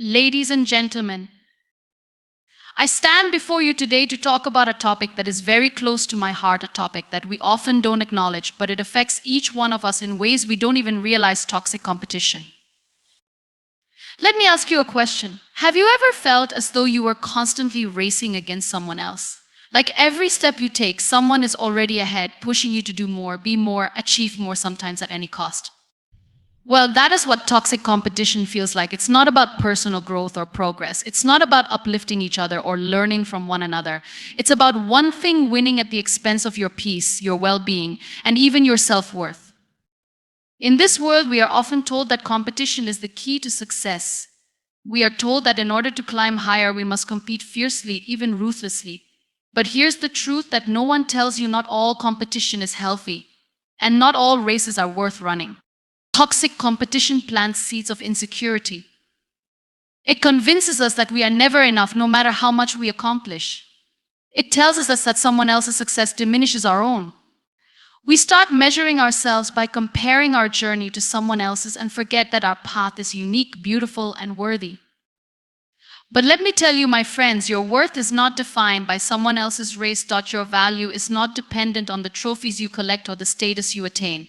Ladies and gentlemen, I stand before you today to talk about a topic that is very close to my heart, a topic that we often don't acknowledge, but it affects each one of us in ways we don't even realize: toxic competition. Let me ask you a question. Have you ever felt as though you were constantly racing against someone else? Like every step you take, someone is already ahead, pushing you to do more, be more, achieve more, sometimes at any cost. Well, that is what toxic competition feels like. It's not about personal growth or progress. It's not about uplifting each other or learning from one another. It's about one thing winning at the expense of your peace, your well-being, and even your self-worth. In this world, we are often told that competition is the key to success. We are told that in order to climb higher, we must compete fiercely, even ruthlessly. But here's the truth that no one tells you: not all competition is healthy, and not all races are worth running. Toxic competition plants seeds of insecurity. It convinces us that we are never enough, no matter how much we accomplish. It tells us that someone else's success diminishes our own. We start measuring ourselves by comparing our journey to someone else's and forget that our path is unique, beautiful, and worthy. But let me tell you, my friends, your worth is not defined by someone else's race. Your value is not dependent on the trophies you collect or the status you attain.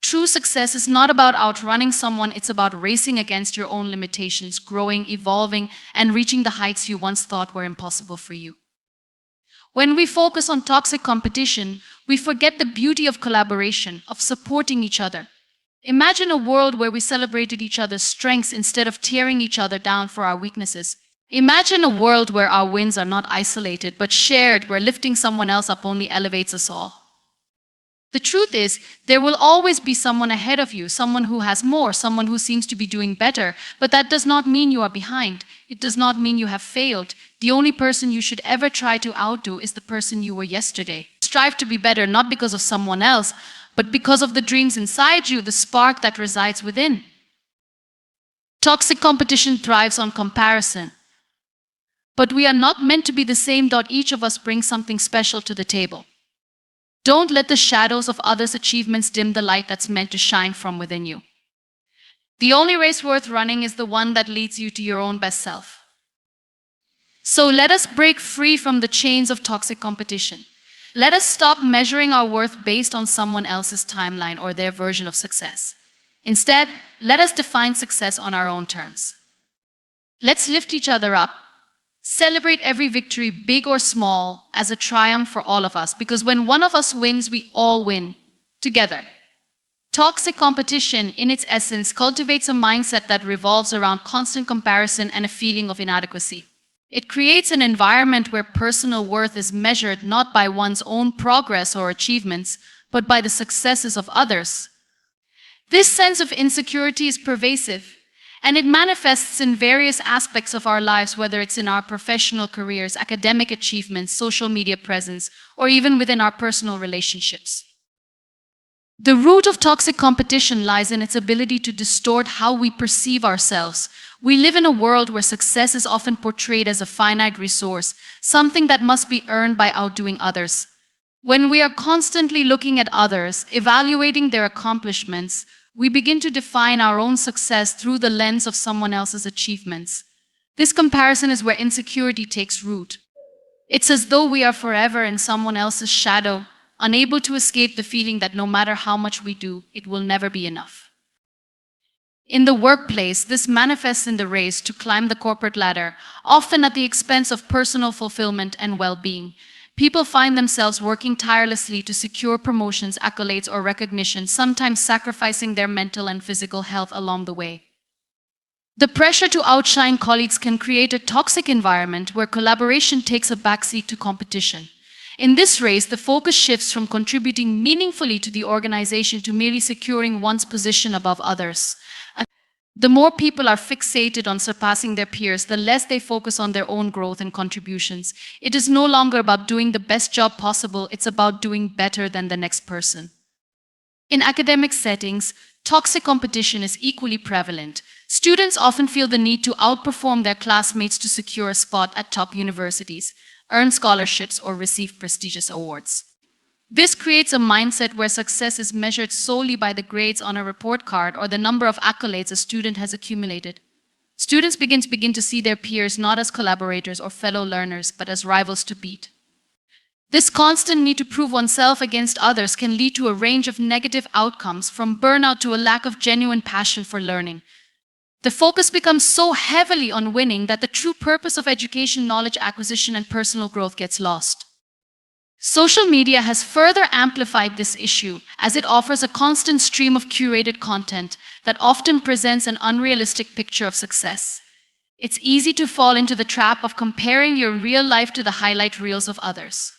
True success is not about outrunning someone, it's about racing against your own limitations, growing, evolving, and reaching the heights you once thought were impossible for you. When we focus on toxic competition, we forget the beauty of collaboration, of supporting each other. Imagine a world where we celebrated each other's strengths instead of tearing each other down for our weaknesses. Imagine a world where our wins are not isolated but shared, where lifting someone else up only elevates us all. The truth is, there will always be someone ahead of you, someone who has more, someone who seems to be doing better, but that does not mean you are behind. It does not mean you have failed. The only person you should ever try to outdo is the person you were yesterday. Strive to be better, not because of someone else, but because of the dreams inside you, the spark that resides within. Toxic competition thrives on comparison. But we are not meant to be the same. Each of us brings something special to the table. Don't let the shadows of others' achievements dim the light that's meant to shine from within you. The only race worth running is the one that leads you to your own best self. So let us break free from the chains of toxic competition. Let us stop measuring our worth based on someone else's timeline or their version of success. Instead, let us define success on our own terms. Let's lift each other up. Celebrate every victory, big or small, as a triumph for all of us, because when one of us wins, we all win together. Toxic competition, in its essence, cultivates a mindset that revolves around constant comparison and a feeling of inadequacy. It creates an environment where personal worth is measured not by one's own progress or achievements, but by the successes of others. This sense of insecurity is pervasive, and it manifests in various aspects of our lives, whether it's in our professional careers, academic achievements, social media presence, or even within our personal relationships. The root of toxic competition lies in its ability to distort how we perceive ourselves. We live in a world where success is often portrayed as a finite resource, something that must be earned by outdoing others. When we are constantly looking at others, evaluating their accomplishments, we begin to define our own success through the lens of someone else's achievements. This comparison is where insecurity takes root. It's as though we are forever in someone else's shadow, unable to escape the feeling that no matter how much we do, it will never be enough. In the workplace, this manifests in the race to climb the corporate ladder, often at the expense of personal fulfillment and well-being. People find themselves working tirelessly to secure promotions, accolades, or recognition, sometimes sacrificing their mental and physical health along the way. The pressure to outshine colleagues can create a toxic environment where collaboration takes a backseat to competition. In this race, the focus shifts from contributing meaningfully to the organization to merely securing one's position above others. The more people are fixated on surpassing their peers, the less they focus on their own growth and contributions. It is no longer about doing the best job possible, it's about doing better than the next person. In academic settings, toxic competition is equally prevalent. Students often feel the need to outperform their classmates to secure a spot at top universities, earn scholarships, or receive prestigious awards. This creates a mindset where success is measured solely by the grades on a report card or the number of accolades a student has accumulated. Students begin to see their peers not as collaborators or fellow learners, but as rivals to beat. This constant need to prove oneself against others can lead to a range of negative outcomes, from burnout to a lack of genuine passion for learning. The focus becomes so heavily on winning that the true purpose of education, knowledge acquisition, and personal growth gets lost. Social media has further amplified this issue, as it offers a constant stream of curated content that often presents an unrealistic picture of success. It's easy to fall into the trap of comparing your real life to the highlight reels of others.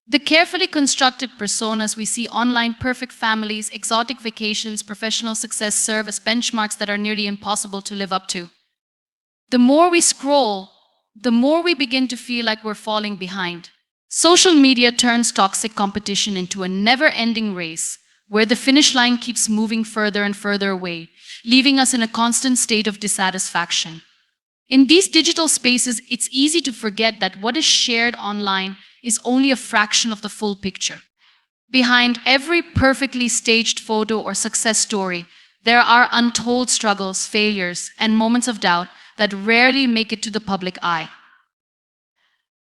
The carefully constructed personas we see online, perfect families, exotic vacations, professional success, serve as benchmarks that are nearly impossible to live up to. The more we scroll, the more we begin to feel like we're falling behind. Social media turns toxic competition into a never-ending race, where the finish line keeps moving further and further away, leaving us in a constant state of dissatisfaction. In these digital spaces, it's easy to forget that what is shared online is only a fraction of the full picture. Behind every perfectly staged photo or success story, there are untold struggles, failures, and moments of doubt that rarely make it to the public eye.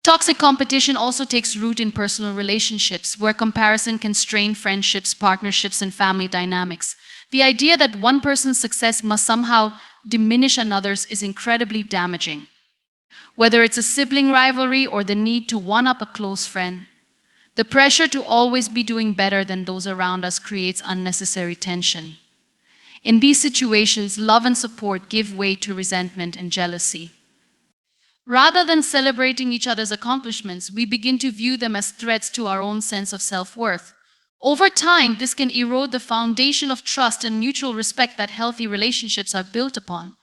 Toxic competition also takes root in personal relationships, where comparison can strain friendships, partnerships, and family dynamics. The idea that one person's success must somehow diminish another's is incredibly damaging. Whether it's a sibling rivalry or the need to one-up a close friend, the pressure to always be doing better than those around us creates unnecessary tension. In these situations, love and support give way to resentment and jealousy. Rather than celebrating each other's accomplishments, we begin to view them as threats to our own sense of self-worth. Over time, this can erode the foundation of trust and mutual respect that healthy relationships are built upon.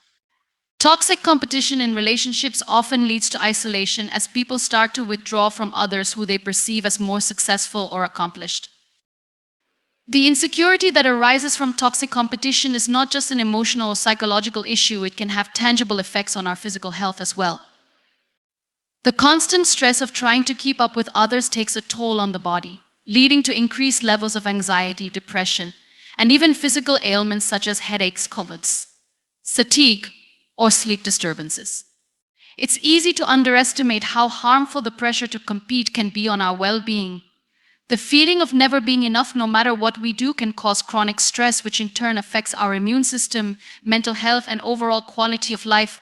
Toxic competition in relationships often leads to isolation, as people start to withdraw from others who they perceive as more successful or accomplished. The insecurity that arises from toxic competition is not just an emotional or psychological issue, it can have tangible effects on our physical health as well. The constant stress of trying to keep up with others takes a toll on the body, leading to increased levels of anxiety, depression, and even physical ailments such as headaches, colds, fatigue, or sleep disturbances. It's easy to underestimate how harmful the pressure to compete can be on our well-being. The feeling of never being enough no matter what we do can cause chronic stress, which in turn affects our immune system, mental health, and overall quality of life.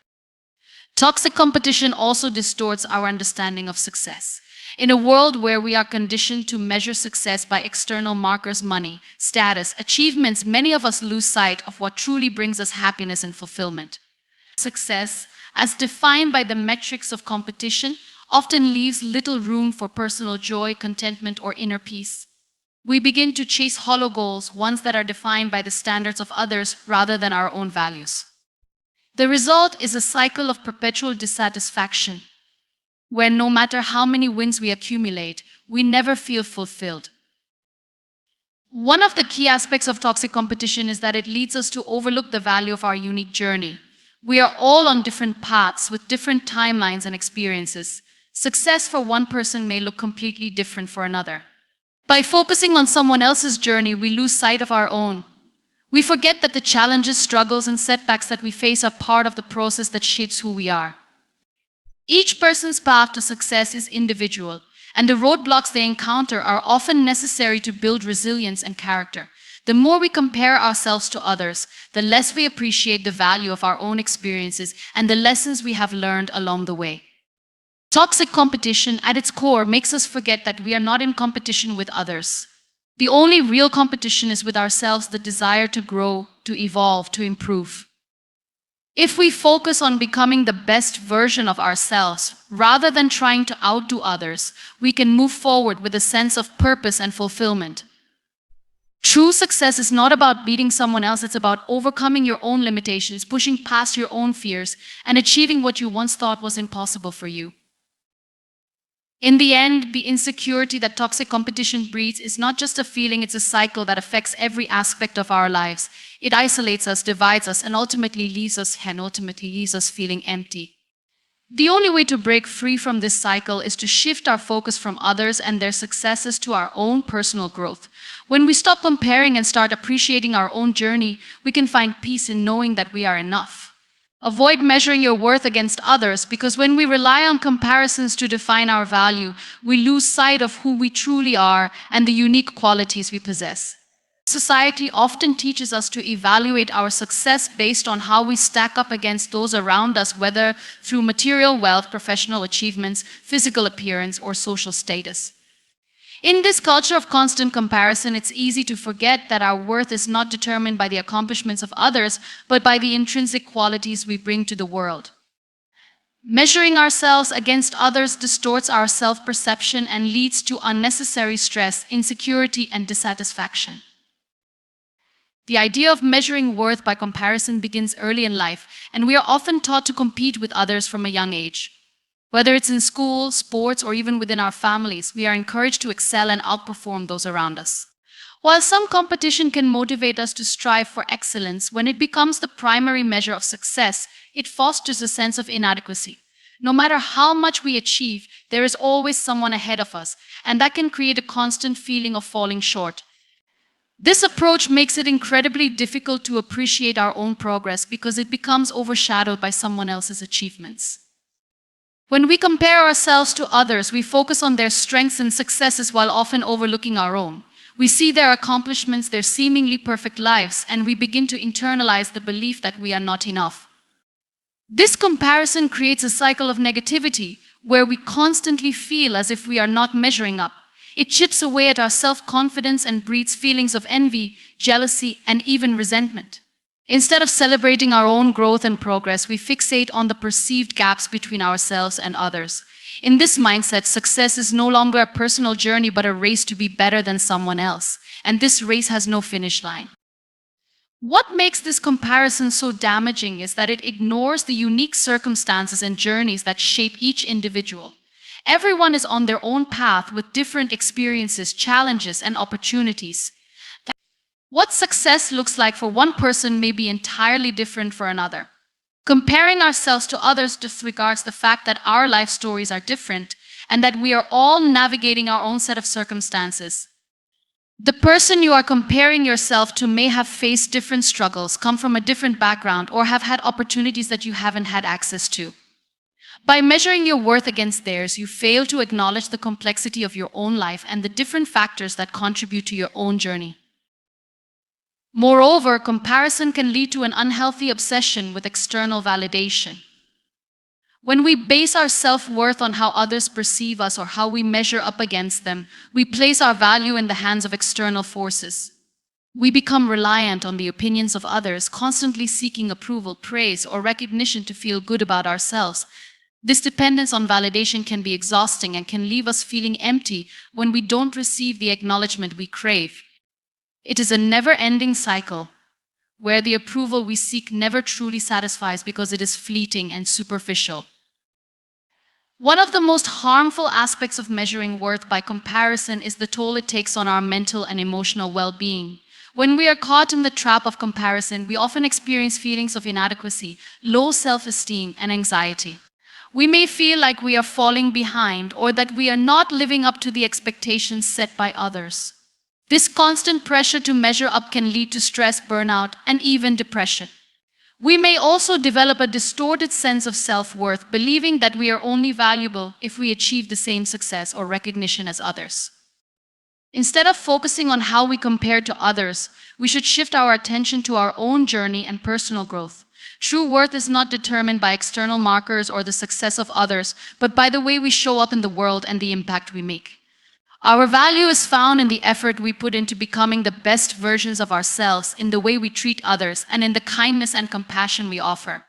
Toxic competition also distorts our understanding of success. In a world where we are conditioned to measure success by external markers, money, status, achievements, many of us lose sight of what truly brings us happiness and fulfillment. Success, as defined by the metrics of competition, often leaves little room for personal joy, contentment, or inner peace. We begin to chase hollow goals, ones that are defined by the standards of others rather than our own values. The result is a cycle of perpetual dissatisfaction, where no matter how many wins we accumulate, we never feel fulfilled. One of the key aspects of toxic competition is that it leads us to overlook the value of our unique journey. We are all on different paths with different timelines and experiences. Success for one person may look completely different for another. By focusing on someone else's journey, we lose sight of our own. We forget that the challenges, struggles, and setbacks that we face are part of the process that shapes who we are. Each person's path to success is individual, and the roadblocks they encounter are often necessary to build resilience and character. The more we compare ourselves to others, the less we appreciate the value of our own experiences and the lessons we have learned along the way. Toxic competition, at its core, makes us forget that we are not in competition with others. The only real competition is with ourselves, the desire to grow, to evolve, to improve. If we focus on becoming the best version of ourselves, rather than trying to outdo others, we can move forward with a sense of purpose and fulfillment. True success is not about beating someone else, it's about overcoming your own limitations, pushing past your own fears, and achieving what you once thought was impossible for you. In the end, the insecurity that toxic competition breeds is not just a feeling, it's a cycle that affects every aspect of our lives. It isolates us, divides us, and ultimately leaves us feeling empty. The only way to break free from this cycle is to shift our focus from others and their successes to our own personal growth. When we stop comparing and start appreciating our own journey, we can find peace in knowing that we are enough. Avoid measuring your worth against others, because when we rely on comparisons to define our value, we lose sight of who we truly are and the unique qualities we possess. Society often teaches us to evaluate our success based on how we stack up against those around us, whether through material wealth, professional achievements, physical appearance, or social status. In this culture of constant comparison, it's easy to forget that our worth is not determined by the accomplishments of others, but by the intrinsic qualities we bring to the world. Measuring ourselves against others distorts our self-perception and leads to unnecessary stress, insecurity, and dissatisfaction. The idea of measuring worth by comparison begins early in life, and we are often taught to compete with others from a young age. Whether it's in school, sports, or even within our families, we are encouraged to excel and outperform those around us. While some competition can motivate us to strive for excellence, when it becomes the primary measure of success, it fosters a sense of inadequacy. No matter how much we achieve, there is always someone ahead of us, and that can create a constant feeling of falling short. This approach makes it incredibly difficult to appreciate our own progress because it becomes overshadowed by someone else's achievements. When we compare ourselves to others, we focus on their strengths and successes while often overlooking our own. We see their accomplishments, their seemingly perfect lives, and we begin to internalize the belief that we are not enough. This comparison creates a cycle of negativity where we constantly feel as if we are not measuring up. It chips away at our self-confidence and breeds feelings of envy, jealousy, and even resentment. Instead of celebrating our own growth and progress, we fixate on the perceived gaps between ourselves and others. In this mindset, success is no longer a personal journey but a race to be better than someone else, and this race has no finish line. What makes this comparison so damaging is that it ignores the unique circumstances and journeys that shape each individual. Everyone is on their own path with different experiences, challenges, and opportunities. What success looks like for one person may be entirely different for another. Comparing ourselves to others disregards the fact that our life stories are different and that we are all navigating our own set of circumstances. The person you are comparing yourself to may have faced different struggles, come from a different background, or have had opportunities that you haven't had access to. By measuring your worth against theirs, you fail to acknowledge the complexity of your own life and the different factors that contribute to your own journey. Moreover, comparison can lead to an unhealthy obsession with external validation. When we base our self-worth on how others perceive us or how we measure up against them, we place our value in the hands of external forces. We become reliant on the opinions of others, constantly seeking approval, praise, or recognition to feel good about ourselves. This dependence on validation can be exhausting and can leave us feeling empty when we don't receive the acknowledgement we crave. It is a never-ending cycle where the approval we seek never truly satisfies because it is fleeting and superficial. One of the most harmful aspects of measuring worth by comparison is the toll it takes on our mental and emotional well-being. When we are caught in the trap of comparison, we often experience feelings of inadequacy, low self-esteem, and anxiety. We may feel like we are falling behind or that we are not living up to the expectations set by others. This constant pressure to measure up can lead to stress, burnout, and even depression. We may also develop a distorted sense of self-worth, believing that we are only valuable if we achieve the same success or recognition as others. Instead of focusing on how we compare to others, we should shift our attention to our own journey and personal growth. True worth is not determined by external markers or the success of others, but by the way we show up in the world and the impact we make. Our value is found in the effort we put into becoming the best versions of ourselves, in the way we treat others, and in the kindness and compassion we offer.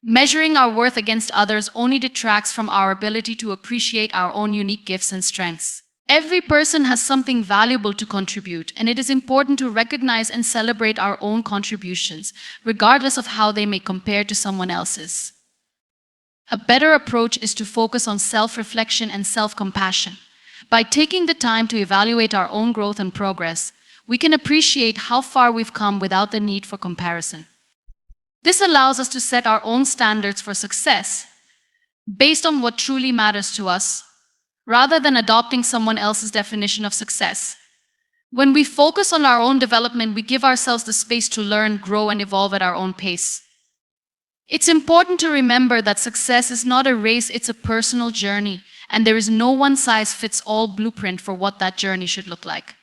Measuring our worth against others only detracts from our ability to appreciate our own unique gifts and strengths. Every person has something valuable to contribute, and it is important to recognize and celebrate our own contributions, regardless of how they may compare to someone else's. A better approach is to focus on self-reflection and self-compassion. By taking the time to evaluate our own growth and progress, we can appreciate how far we've come without the need for comparison. This allows us to set our own standards for success based on what truly matters to us, rather than adopting someone else's definition of success. When we focus on our own development, we give ourselves the space to learn, grow, and evolve at our own pace. It's important to remember that success is not a race, it's a personal journey, and there is no one-size-fits-all blueprint for what that journey should look like.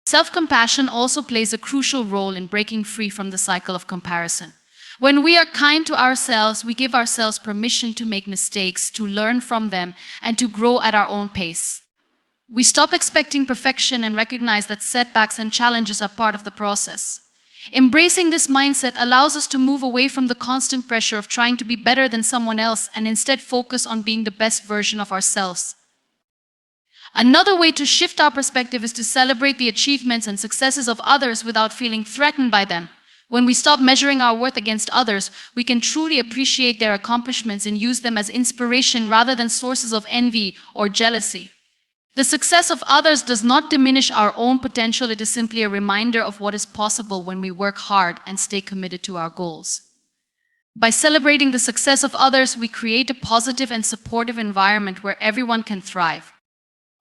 Self-compassion also plays a crucial role in breaking free from the cycle of comparison. When we are kind to ourselves, we give ourselves permission to make mistakes, to learn from them, and to grow at our own pace. We stop expecting perfection and recognize that setbacks and challenges are part of the process. Embracing this mindset allows us to move away from the constant pressure of trying to be better than someone else and instead focus on being the best version of ourselves. Another way to shift our perspective is to celebrate the achievements and successes of others without feeling threatened by them. When we stop measuring our worth against others, we can truly appreciate their accomplishments and use them as inspiration rather than sources of envy or jealousy. The success of others does not diminish our own potential, it is simply a reminder of what is possible when we work hard and stay committed to our goals. By celebrating the success of others, we create a positive and supportive environment where everyone can thrive.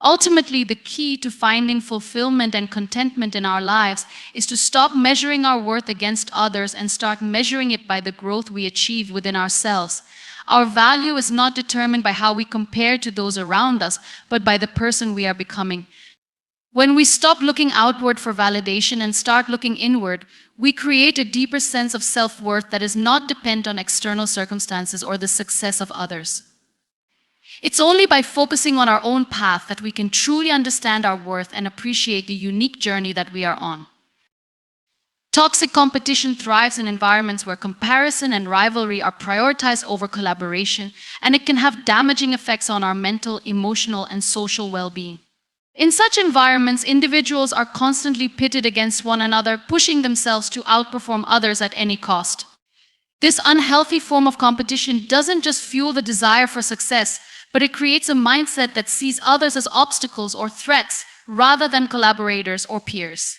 Ultimately, the key to finding fulfillment and contentment in our lives is to stop measuring our worth against others and start measuring it by the growth we achieve within ourselves. Our value is not determined by how we compare to those around us, but by the person we are becoming. When we stop looking outward for validation and start looking inward, we create a deeper sense of self-worth that is not dependent on external circumstances or the success of others. It's only by focusing on our own path that we can truly understand our worth and appreciate the unique journey that we are on. Toxic competition thrives in environments where comparison and rivalry are prioritized over collaboration, and it can have damaging effects on our mental, emotional, and social well-being. In such environments, individuals are constantly pitted against one another, pushing themselves to outperform others at any cost. This unhealthy form of competition doesn't just fuel the desire for success, but it creates a mindset that sees others as obstacles or threats rather than collaborators or peers.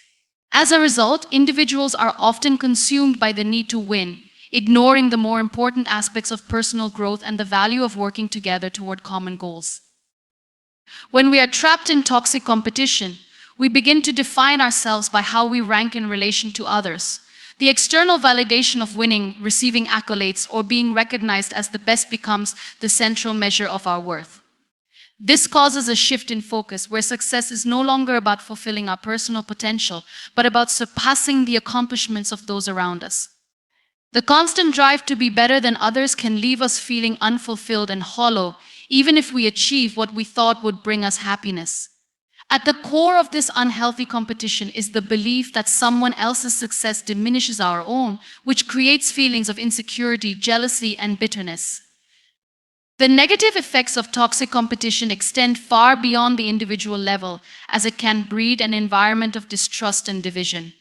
As a result, individuals are often consumed by the need to win, ignoring the more important aspects of personal growth and the value of working together toward common goals. When we are trapped in toxic competition, we begin to define ourselves by how we rank in relation to others. The external validation of winning, receiving accolades, or being recognized as the best becomes the central measure of our worth. This causes a shift in focus where success is no longer about fulfilling our personal potential, but about surpassing the accomplishments of those around us. The constant drive to be better than others can leave us feeling unfulfilled and hollow, even if we achieve what we thought would bring us happiness. At the core of this unhealthy competition is the belief that someone else's success diminishes our own, which creates feelings of insecurity, jealousy, and bitterness. The negative effects of toxic competition extend far beyond the individual level, as it can breed an environment of distrust and division.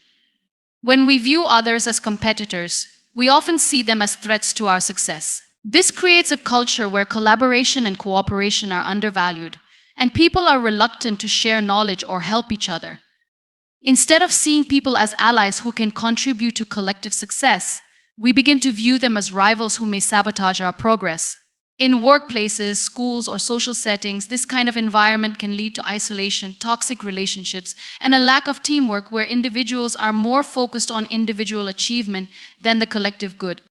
When we view others as competitors, we often see them as threats to our success. This creates a culture where collaboration and cooperation are undervalued, and people are reluctant to share knowledge or help each other. Instead of seeing people as allies who can contribute to collective success, we begin to view them as rivals who may sabotage our progress. In workplaces, schools, or social settings, this kind of environment can lead to isolation, toxic relationships, and a lack of teamwork where individuals are more focused on individual achievement than the collective good.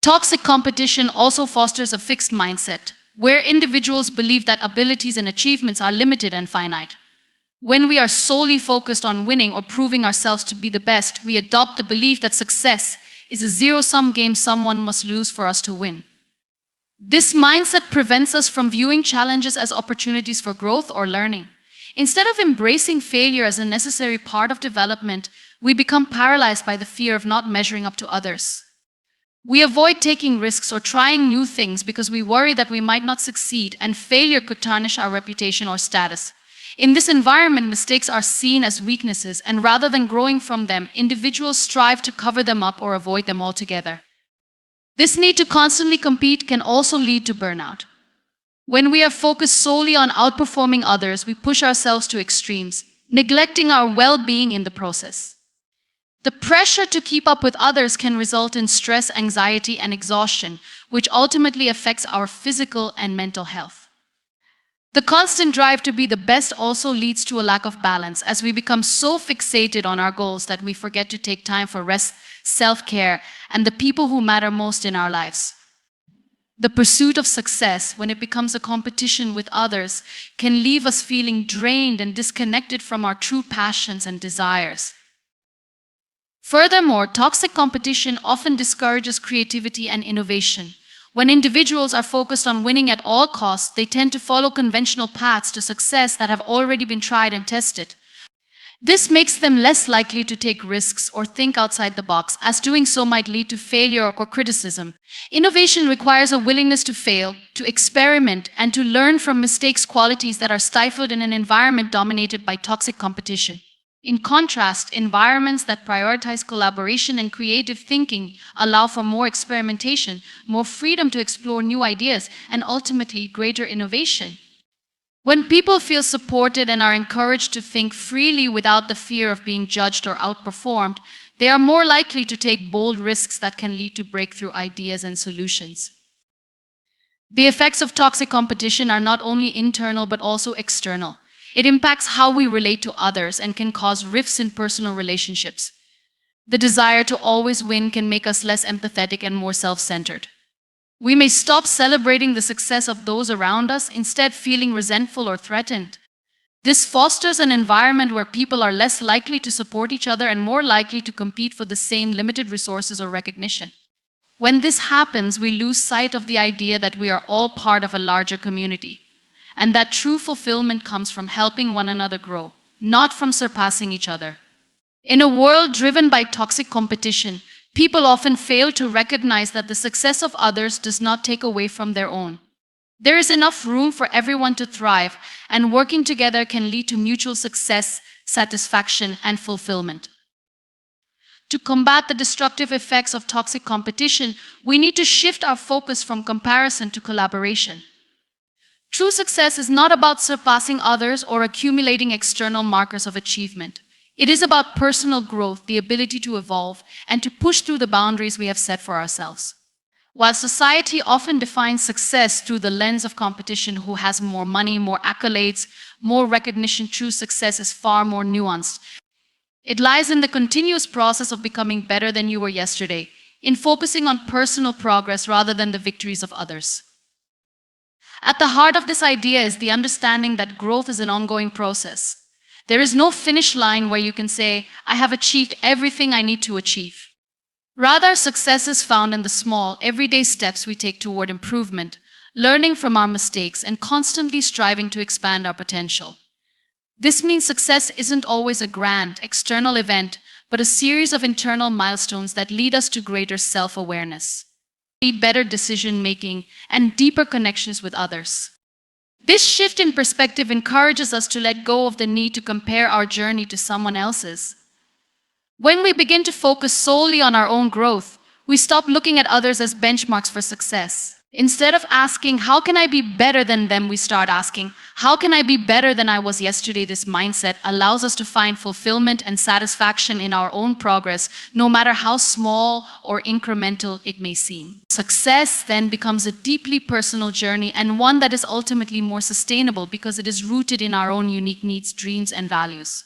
Toxic competition also fosters a fixed mindset, where individuals believe that abilities and achievements are limited and finite. When we are solely focused on winning or proving ourselves to be the best, we adopt the belief that success is a zero-sum game someone must lose for us to win. This mindset prevents us from viewing challenges as opportunities for growth or learning. Instead of embracing failure as a necessary part of development, we become paralyzed by the fear of not measuring up to others. We avoid taking risks or trying new things because we worry that we might not succeed and failure could tarnish our reputation or status. In this environment, mistakes are seen as weaknesses, and rather than growing from them, individuals strive to cover them up or avoid them altogether. This need to constantly compete can also lead to burnout. When we are focused solely on outperforming others, we push ourselves to extremes, neglecting our well-being in the process. The pressure to keep up with others can result in stress, anxiety, and exhaustion, which ultimately affects our physical and mental health. The constant drive to be the best also leads to a lack of balance, as we become so fixated on our goals that we forget to take time for rest, self-care, and the people who matter most in our lives. The pursuit of success, when it becomes a competition with others, can leave us feeling drained and disconnected from our true passions and desires. Furthermore, toxic competition often discourages creativity and innovation. When individuals are focused on winning at all costs, they tend to follow conventional paths to success that have already been tried and tested. This makes them less likely to take risks or think outside the box, as doing so might lead to failure or criticism. Innovation requires a willingness to fail, to experiment, and to learn from mistakes, qualities that are stifled in an environment dominated by toxic competition. In contrast, environments that prioritize collaboration and creative thinking allow for more experimentation, more freedom to explore new ideas, and ultimately greater innovation. When people feel supported and are encouraged to think freely without the fear of being judged or outperformed, they are more likely to take bold risks that can lead to breakthrough ideas and solutions. The effects of toxic competition are not only internal but also external. It impacts how we relate to others and can cause rifts in personal relationships. The desire to always win can make us less empathetic and more self-centered. We may stop celebrating the success of those around us, instead feeling resentful or threatened. This fosters an environment where people are less likely to support each other and more likely to compete for the same limited resources or recognition. When this happens, we lose sight of the idea that we are all part of a larger community, and that true fulfillment comes from helping one another grow, not from surpassing each other. In a world driven by toxic competition, people often fail to recognize that the success of others does not take away from their own. There is enough room for everyone to thrive, and working together can lead to mutual success, satisfaction, and fulfillment. To combat the destructive effects of toxic competition, we need to shift our focus from comparison to collaboration. True success is not about surpassing others or accumulating external markers of achievement. It is about personal growth, the ability to evolve, and to push through the boundaries we have set for ourselves. While society often defines success through the lens of competition, who has more money, more accolades, more recognition, true success is far more nuanced. It lies in the continuous process of becoming better than you were yesterday, in focusing on personal progress rather than the victories of others. At the heart of this idea is the understanding that growth is an ongoing process. There is no finish line where you can say, I have achieved everything I need to achieve. Rather, success is found in the small, everyday steps we take toward improvement, learning from our mistakes, and constantly striving to expand our potential. This means success isn't always a grand, external event, but a series of internal milestones that lead us to greater self-awareness, better decision-making, and deeper connections with others. This shift in perspective encourages us to let go of the need to compare our journey to someone else's. When we begin to focus solely on our own growth, we stop looking at others as benchmarks for success. Instead of asking, how can I be better than them, we start asking, how can I be better than I was yesterday? This mindset allows us to find fulfillment and satisfaction in our own progress, no matter how small or incremental it may seem. Success then becomes a deeply personal journey, and one that is ultimately more sustainable because it is rooted in our own unique needs, dreams, and values.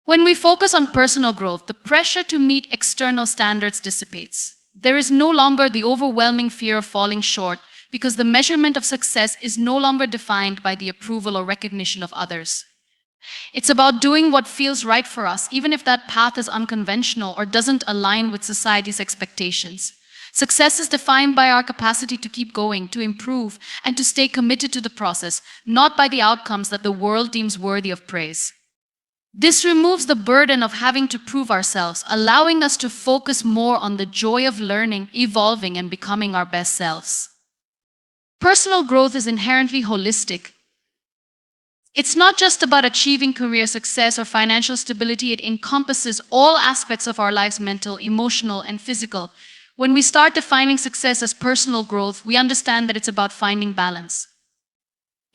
When we focus on personal growth, the pressure to meet external standards dissipates. There is no longer the overwhelming fear of falling short, because the measurement of success is no longer defined by the approval or recognition of others. It's about doing what feels right for us, even if that path is unconventional or doesn't align with society's expectations. Success is defined by our capacity to keep going, to improve, and to stay committed to the process, not by the outcomes that the world deems worthy of praise. This removes the burden of having to prove ourselves, allowing us to focus more on the joy of learning, evolving, and becoming our best selves. Personal growth is inherently holistic. It's not just about achieving career success or financial stability. It encompasses all aspects of our lives: mental, emotional, and physical. When we start defining success as personal growth, we understand that it's about finding balance.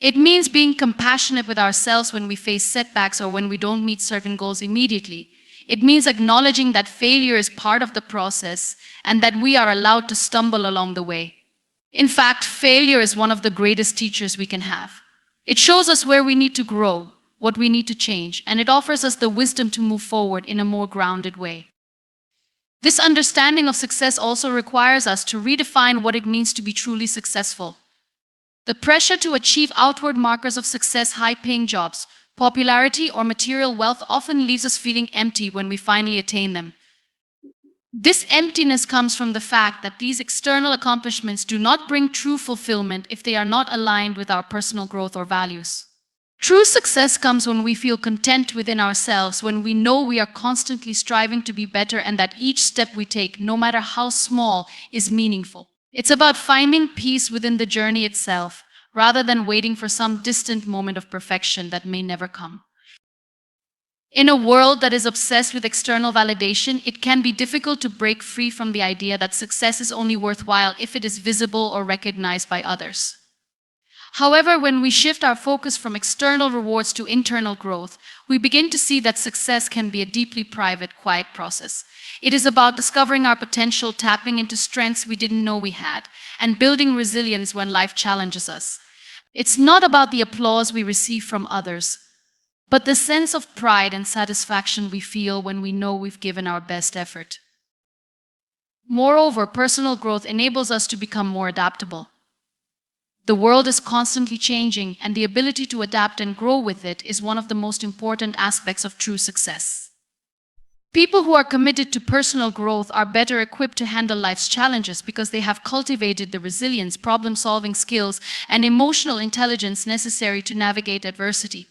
It means being compassionate with ourselves when we face setbacks or when we don't meet certain goals immediately. It means acknowledging that failure is part of the process and that we are allowed to stumble along the way. In fact, failure is one of the greatest teachers we can have. It shows us where we need to grow, what we need to change, and it offers us the wisdom to move forward in a more grounded way. This understanding of success also requires us to redefine what it means to be truly successful. The pressure to achieve outward markers of success, high-paying jobs, popularity, or material wealth often leaves us feeling empty when we finally attain them. This emptiness comes from the fact that these external accomplishments do not bring true fulfillment if they are not aligned with our personal growth or values. True success comes when we feel content within ourselves, when we know we are constantly striving to be better and that each step we take, no matter how small, is meaningful. It's about finding peace within the journey itself, rather than waiting for some distant moment of perfection that may never come. In a world that is obsessed with external validation, it can be difficult to break free from the idea that success is only worthwhile if it is visible or recognized by others. However, when we shift our focus from external rewards to internal growth, we begin to see that success can be a deeply private, quiet process. It is about discovering our potential, tapping into strengths we didn't know we had, and building resilience when life challenges us. It's not about the applause we receive from others, but the sense of pride and satisfaction we feel when we know we've given our best effort. Moreover, personal growth enables us to become more adaptable. The world is constantly changing, and the ability to adapt and grow with it is one of the most important aspects of true success. People who are committed to personal growth are better equipped to handle life's challenges because they have cultivated the resilience, problem-solving skills, and emotional intelligence necessary to navigate adversity.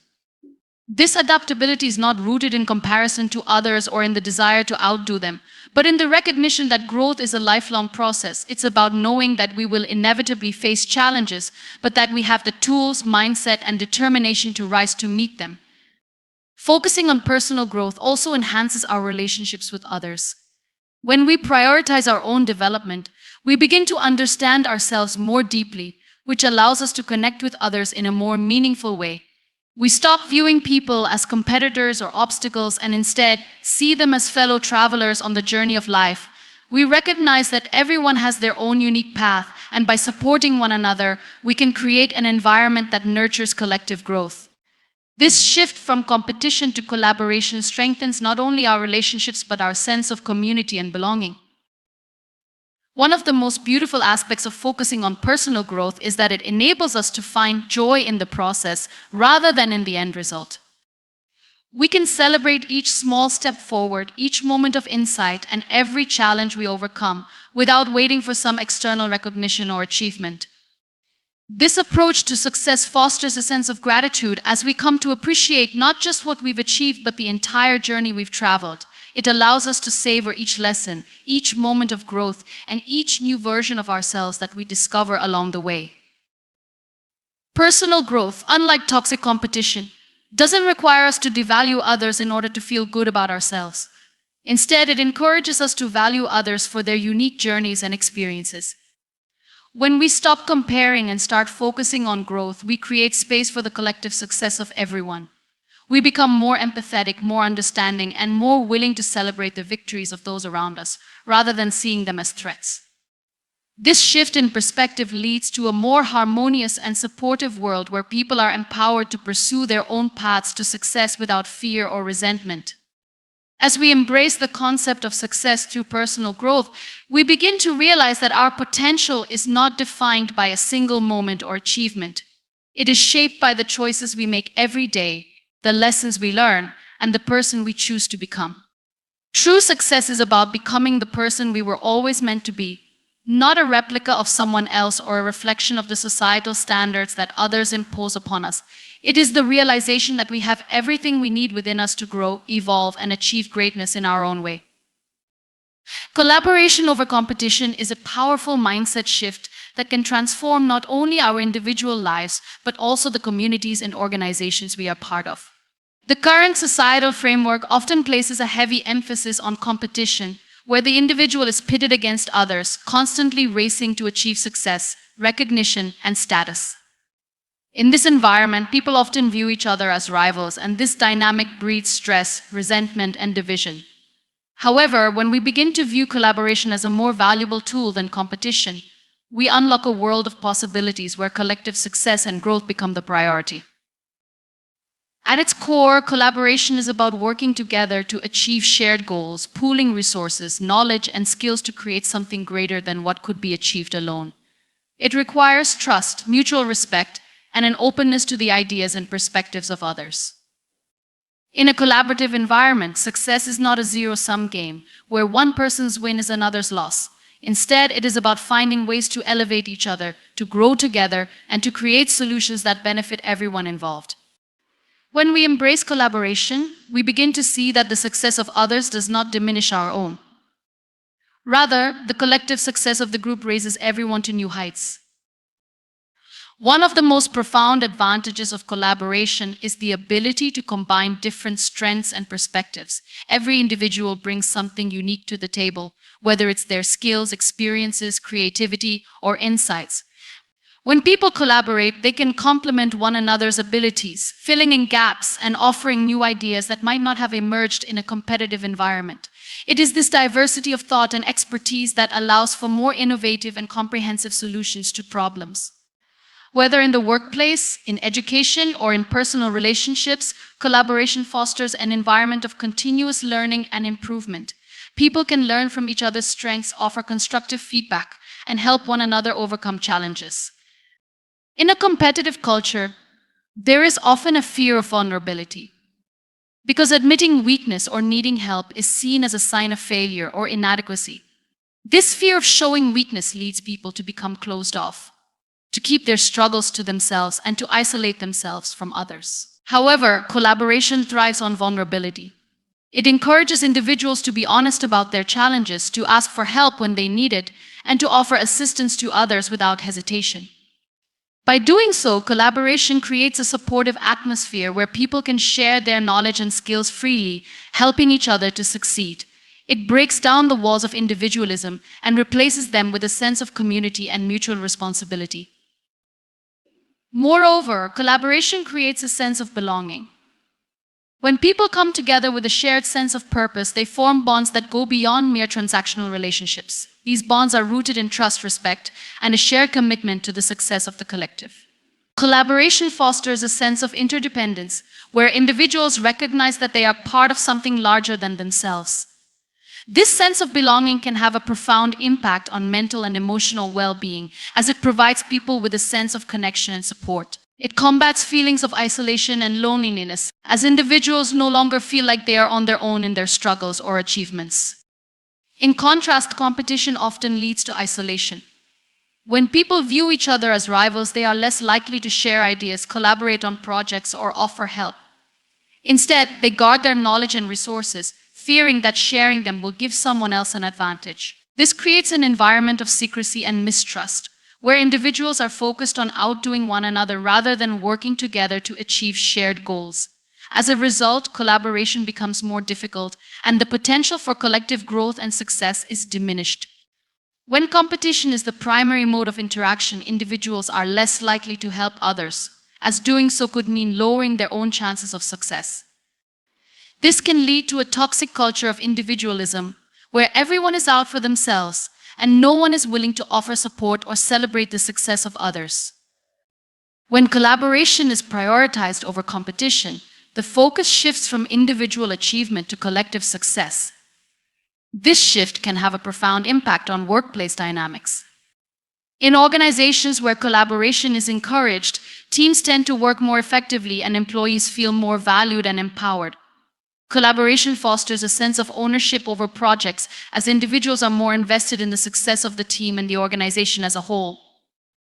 This adaptability is not rooted in comparison to others or in the desire to outdo them, but in the recognition that growth is a lifelong process. It's about knowing that we will inevitably face challenges, but that we have the tools, mindset, and determination to rise to meet them. Focusing on personal growth also enhances our relationships with others. When we prioritize our own development, we begin to understand ourselves more deeply, which allows us to connect with others in a more meaningful way. We stop viewing people as competitors or obstacles and instead see them as fellow travelers on the journey of life. We recognize that everyone has their own unique path, and by supporting one another, we can create an environment that nurtures collective growth. This shift from competition to collaboration strengthens not only our relationships but our sense of community and belonging. One of the most beautiful aspects of focusing on personal growth is that it enables us to find joy in the process rather than in the end result. We can celebrate each small step forward, each moment of insight, and every challenge we overcome without waiting for some external recognition or achievement. This approach to success fosters a sense of gratitude as we come to appreciate not just what we've achieved but the entire journey we've traveled. It allows us to savor each lesson, each moment of growth, and each new version of ourselves that we discover along the way. Personal growth, unlike toxic competition, doesn't require us to devalue others in order to feel good about ourselves. Instead, it encourages us to value others for their unique journeys and experiences. When we stop comparing and start focusing on growth, we create space for the collective success of everyone. We become more empathetic, more understanding, and more willing to celebrate the victories of those around us, rather than seeing them as threats. This shift in perspective leads to a more harmonious and supportive world where people are empowered to pursue their own paths to success without fear or resentment. As we embrace the concept of success through personal growth, we begin to realize that our potential is not defined by a single moment or achievement. It is shaped by the choices we make every day, the lessons we learn, and the person we choose to become. True success is about becoming the person we were always meant to be, not a replica of someone else or a reflection of the societal standards that others impose upon us. It is the realization that we have everything we need within us to grow, evolve, and achieve greatness in our own way. Collaboration over competition is a powerful mindset shift that can transform not only our individual lives, but also the communities and organizations we are part of. The current societal framework often places a heavy emphasis on competition, where the individual is pitted against others, constantly racing to achieve success, recognition, and status. In this environment, people often view each other as rivals, and this dynamic breeds stress, resentment, and division. However, when we begin to view collaboration as a more valuable tool than competition, we unlock a world of possibilities where collective success and growth become the priority. At its core, collaboration is about working together to achieve shared goals, pooling resources, knowledge, and skills to create something greater than what could be achieved alone. It requires trust, mutual respect, and an openness to the ideas and perspectives of others. In a collaborative environment, success is not a zero-sum game, where one person's win is another's loss. Instead, it is about finding ways to elevate each other, to grow together, and to create solutions that benefit everyone involved. When we embrace collaboration, we begin to see that the success of others does not diminish our own. Rather, the collective success of the group raises everyone to new heights. One of the most profound advantages of collaboration is the ability to combine different strengths and perspectives. Every individual brings something unique to the table, whether it's their skills, experiences, creativity, or insights. When people collaborate, they can complement one another's abilities, filling in gaps and offering new ideas that might not have emerged in a competitive environment. It is this diversity of thought and expertise that allows for more innovative and comprehensive solutions to problems. Whether in the workplace, in education, or in personal relationships, collaboration fosters an environment of continuous learning and improvement. People can learn from each other's strengths, offer constructive feedback, and help one another overcome challenges. In a competitive culture, there is often a fear of vulnerability, because admitting weakness or needing help is seen as a sign of failure or inadequacy. This fear of showing weakness leads people to become closed off, to keep their struggles to themselves, and to isolate themselves from others. However, collaboration thrives on vulnerability. It encourages individuals to be honest about their challenges, to ask for help when they need it, and to offer assistance to others without hesitation. By doing so, collaboration creates a supportive atmosphere where people can share their knowledge and skills freely, helping each other to succeed. It breaks down the walls of individualism and replaces them with a sense of community and mutual responsibility. Moreover, collaboration creates a sense of belonging. When people come together with a shared sense of purpose, they form bonds that go beyond mere transactional relationships. These bonds are rooted in trust, respect, and a shared commitment to the success of the collective. Collaboration fosters a sense of interdependence, where individuals recognize that they are part of something larger than themselves. This sense of belonging can have a profound impact on mental and emotional well-being, as it provides people with a sense of connection and support. It combats feelings of isolation and loneliness, as individuals no longer feel like they are on their own in their struggles or achievements. In contrast, competition often leads to isolation. When people view each other as rivals, they are less likely to share ideas, collaborate on projects, or offer help. Instead, they guard their knowledge and resources, fearing that sharing them will give someone else an advantage. This creates an environment of secrecy and mistrust, where individuals are focused on outdoing one another rather than working together to achieve shared goals. As a result, collaboration becomes more difficult, and the potential for collective growth and success is diminished. When competition is the primary mode of interaction, individuals are less likely to help others, as doing so could mean lowering their own chances of success. This can lead to a toxic culture of individualism, where everyone is out for themselves, and no one is willing to offer support or celebrate the success of others. When collaboration is prioritized over competition, the focus shifts from individual achievement to collective success. This shift can have a profound impact on workplace dynamics. In organizations where collaboration is encouraged, teams tend to work more effectively and employees feel more valued and empowered. Collaboration fosters a sense of ownership over projects, as individuals are more invested in the success of the team and the organization as a whole.